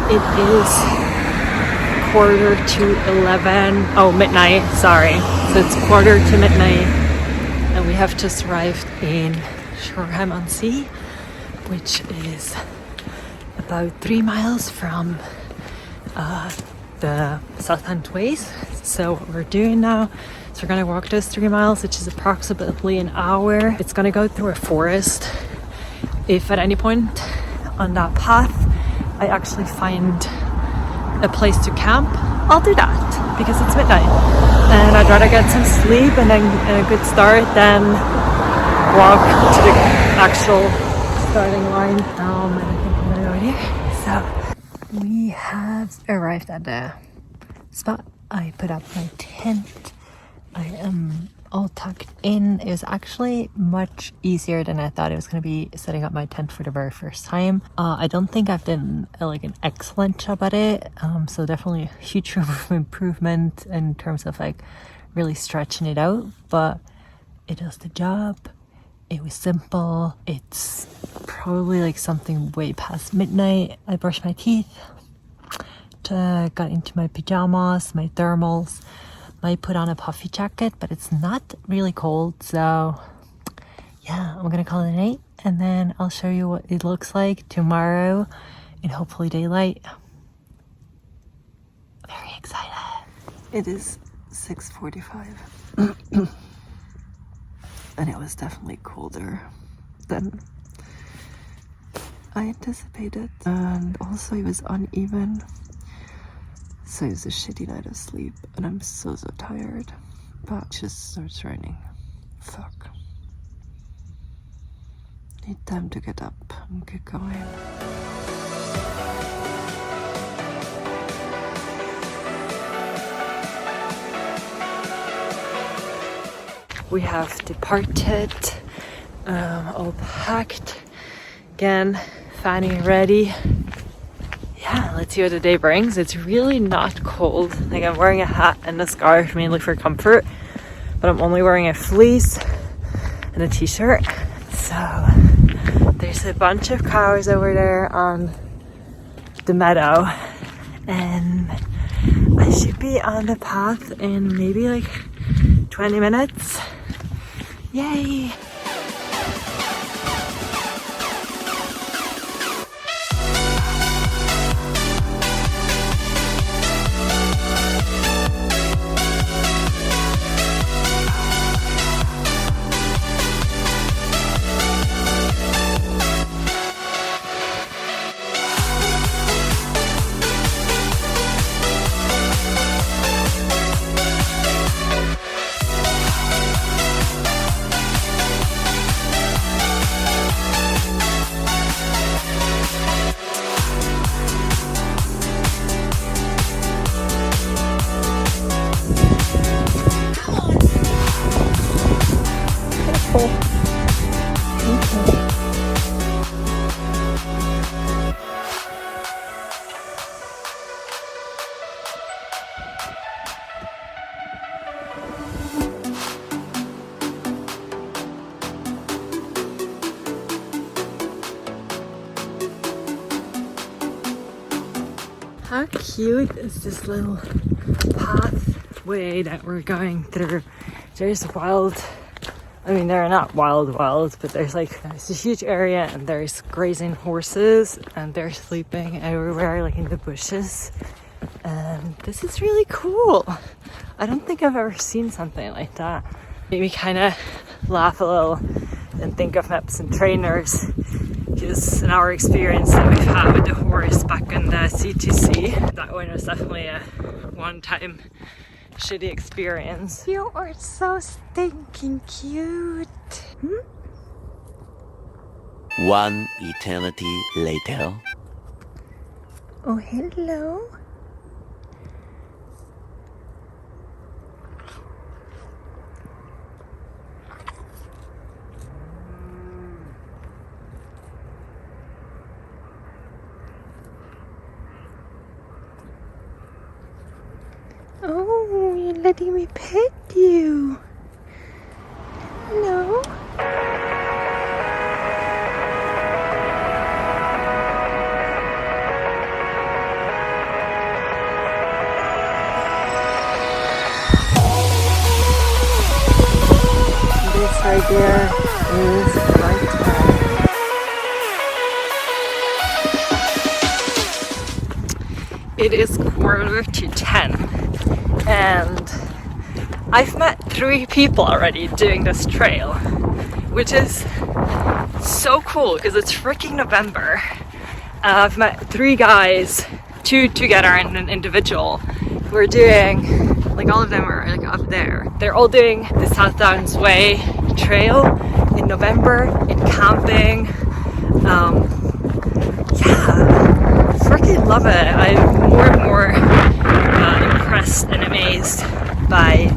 It is 11:45. Oh, midnight, sorry. So it's 11:45 and we have just arrived in Shoreham-on-Sea, which is about 3 miles from the South Downs Ways. So what we're doing now is we're gonna walk those 3 miles, which is approximately an hour. It's gonna go through a forest. If at any point on that path I actually find a place to camp, I'll do that because it's midnight and I'd rather get some sleep and then a good start than walk to the actual starting line. And I think I'm gonna go here. So we have arrived at the spot. I put up my tent. I am all tucked in. It was actually much easier than I thought it was going to be setting up my tent for the very first time. I don't think I've done like an excellent job at it. So definitely a huge room of improvement in terms of like really stretching it out, but it does the job. It was simple. It's probably like something way past midnight. I brushed my teeth, got into my pajamas, my thermals. Might put on a puffy jacket, but it's not really cold, so yeah, I'm gonna call it a night and then I'll show you what it looks like tomorrow in hopefully daylight. Very excited. It is 6:45 and it was definitely colder than I anticipated, and also it was uneven. So it was a shitty night of sleep and I'm so tired, but it just starts raining. Fuck. Need time to get up and get going. We have departed, all packed. Again, fanny ready. Yeah, let's see what the day brings. It's really not cold. Like, I'm wearing a hat and a scarf mainly for comfort, but I'm only wearing a fleece and a t-shirt. So there's a bunch of cows over there on the meadow and I should be on the path in maybe like 20 minutes. Yay! How cute is this little pathway that we're going through? There's wild, I mean, they're not wild, but there's a huge area and there's grazing horses and they're sleeping everywhere, like in the bushes. And this is really cool. I don't think I've ever seen something like that. Made me kind of laugh a little and think of maps and trainers. Because in our experience that we've had with the horse back in the CTC, that one was definitely a one-time shitty experience. You are so stinking cute. One eternity later. Oh, hello. Oh, you're letting me pet you. Hello. there is nighttime. It is 9:45, and I've met 3 people already doing this trail, which is so cool because it's freaking November. I've met 3 guys, 2 together and an individual, who are doing, like all of them are like up there. They're all doing the South Downs Way trail in November, in camping. Yeah, freaking love it. I'm more and more impressed and amazed by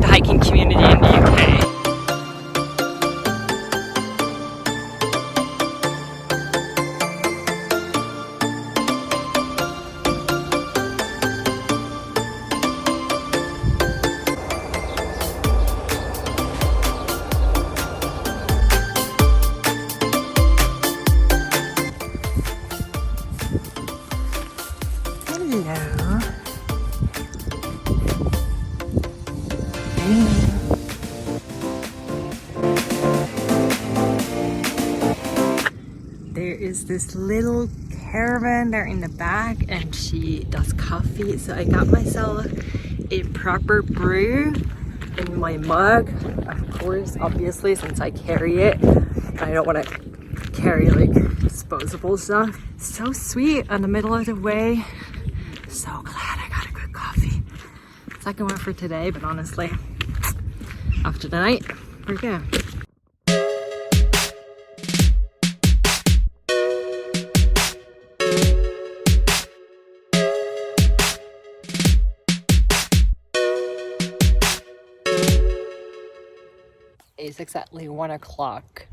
the hiking community in the UK. Hello. There is this little caravan there in the back, and she does coffee. So I got myself a proper brew in my mug, of course, obviously, since I carry it. I don't want to carry like disposable stuff. So sweet on the middle of the way. So glad I got a good coffee. Second one for today, but honestly, after the night, we're good. It's exactly 1 o'clock,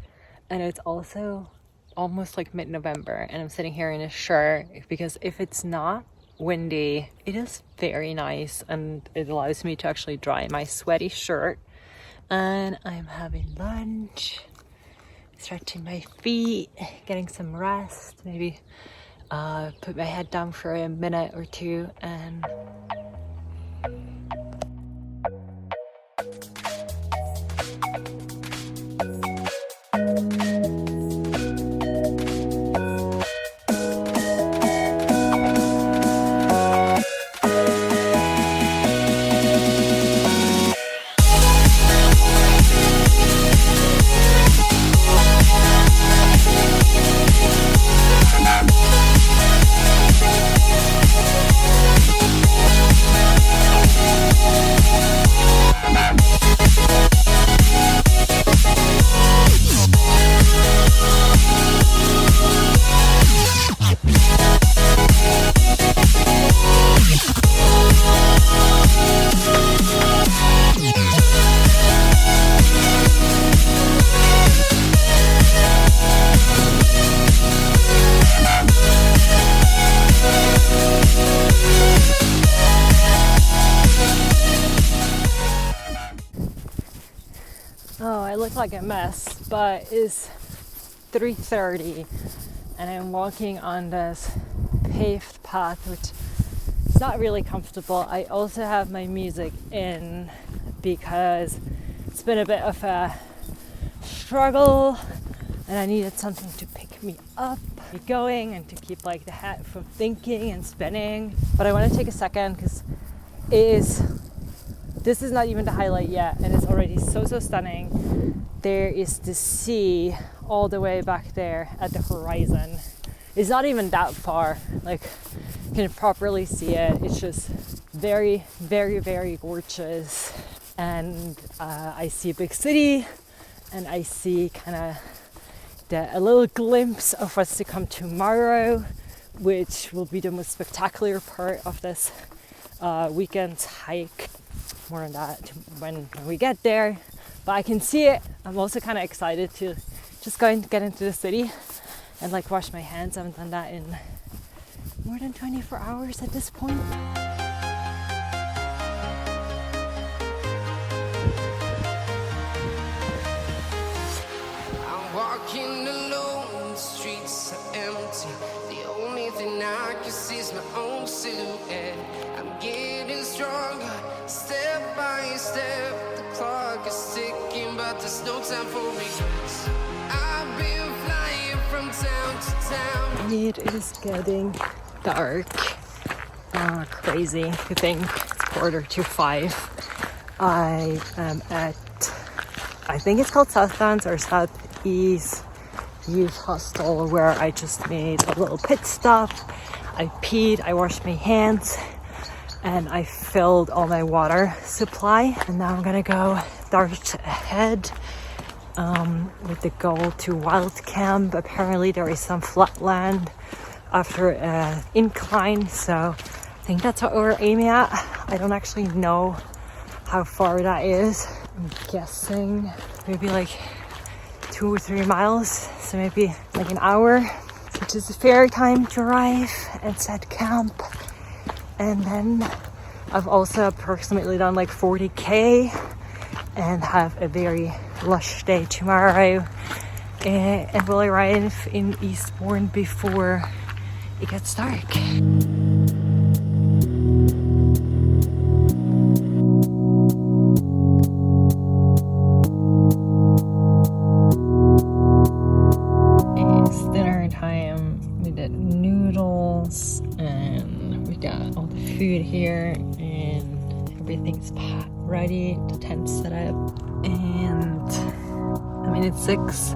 and it's also almost like mid-November, and I'm sitting here in a shirt because if it's not windy, it is very nice, and it allows me to actually dry my sweaty shirt. And I'm having lunch, stretching my feet, getting some rest, maybe put my head down for a minute or 2, and I look like a mess, but it's 3:30 and I'm walking on this paved path, which is not really comfortable. I also have my music in because it's been a bit of a struggle and I needed something to pick me up, keep going, and to keep like the head from thinking and spinning. But I want to take a second because this is not even the highlight yet, and it's already so stunning. There is the sea all the way back there at the horizon. It's not even that far, like you can properly see it. It's just very, very, very gorgeous. And I see a big city, and I see kind of a little glimpse of what's to come tomorrow, which will be the most spectacular part of this weekend's hike. More on that when we get there, but I can see it. I'm also kind of excited to just go and get into the city and like wash my hands. I haven't done that in more than 24 hours at this point. I'm walking alone, the streets are empty. The only thing I can see is my own silhouette. I'm getting stronger, step by step. The clock is ticking, but there's there's no time for regrets. I've been flying from town to town. It is getting dark. Crazy to think it's 4:45. I am at, I think it's called South Downs or Southeast Youth Hostel, where I just made a little pit stop. I peed, I washed my hands, and I filled all my water supply. And now I'm gonna go dart ahead with the goal to Wild Camp. Apparently there is some flat land after an incline, so I think that's what we're aiming at. I don't actually know how far that is. I'm guessing maybe like 2 or 3 miles, so maybe like an hour, which is a fair time to arrive and set camp. And then I've also approximately done like 40k and have a very lush day tomorrow, and will arrive in Eastbourne before it gets dark. Here, and everything's ready, the tent's set up, and I mean it's 6.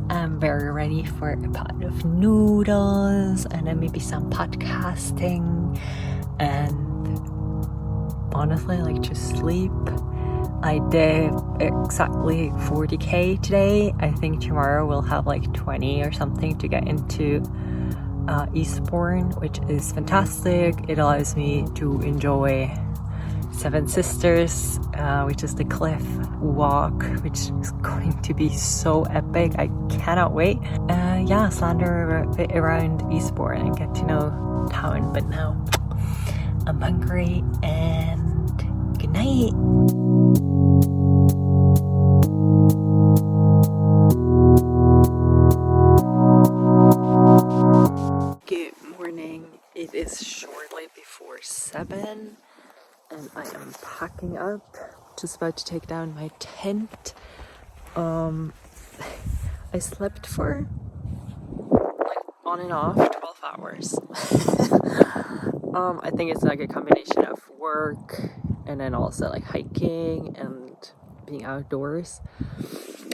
I'm very ready for a pot of noodles and then maybe some podcasting and honestly like just sleep. I did exactly 40k today. I think tomorrow we'll have like 20 or something to get into Eastbourne, which is fantastic. It allows me to enjoy Seven Sisters, which is the cliff walk, which is going to be so epic. I cannot wait. Slander a bit around Eastbourne and get to know town. But now I'm hungry, and good night. It is shortly before 7 and I am packing up, just about to take down my tent. I slept for like on and off 12 hours. I think it's like a combination of work and then also like hiking and being outdoors.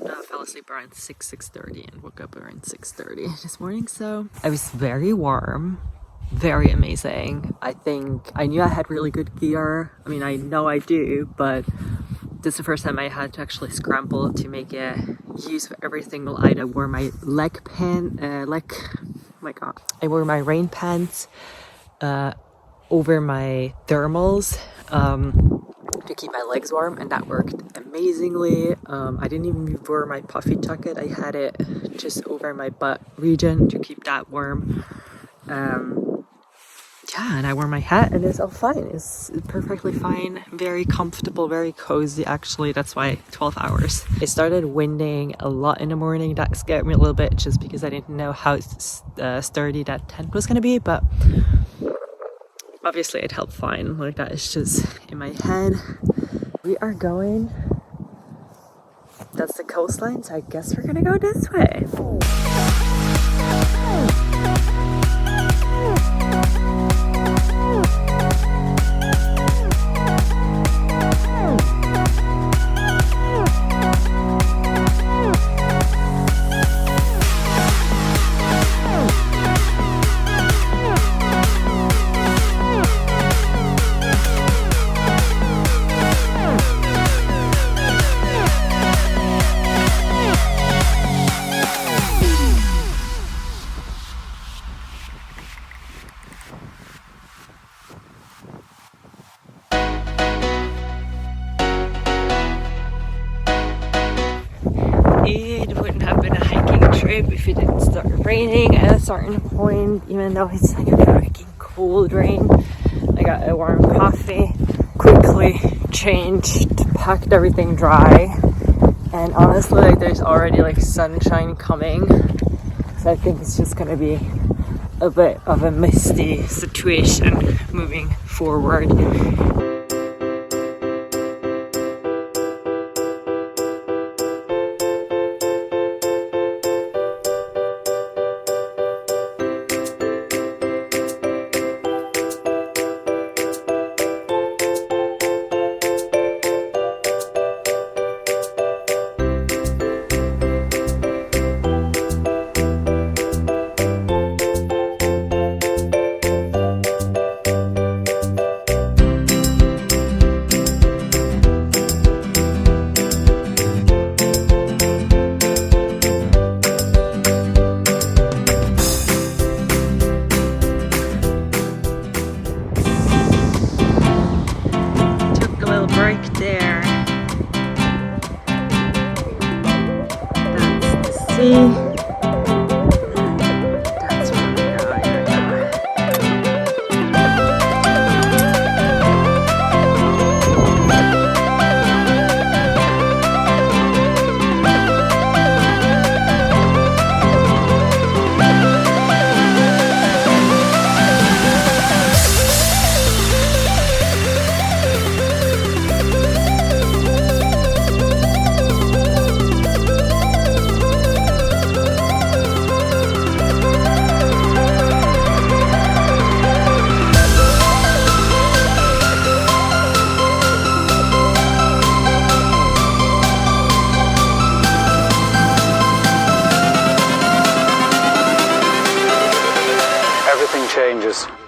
I fell asleep around 6:30 and woke up around 6:30 this morning, so I was very warm. Very amazing. I think I knew I had really good gear. I mean, I know I do, but this is the first time I had to actually scramble to make use of every single item. I wore my I wore my rain pants over my thermals to keep my legs warm, and that worked amazingly. I didn't even wear my puffy jacket. I had it just over my butt region to keep that warm. And I wore my hat and it's all fine. It's perfectly fine, very comfortable, very cozy actually. That's why 12 hours. It started winding a lot in the morning. That scared me a little bit just because I didn't know how sturdy that tent was going to be, but obviously it helped fine. Like that is just in my head. We are going, that's the coastline, so I guess we're gonna go this way. It wouldn't have been a hiking trip if it didn't start raining at a certain point, even though it's like a freaking cold rain. I got a warm coffee, quickly changed, packed everything dry, and honestly like there's already like sunshine coming, so I think it's just gonna be a bit of a misty situation moving forward. Sea. That's where we're going right now. Everything changes.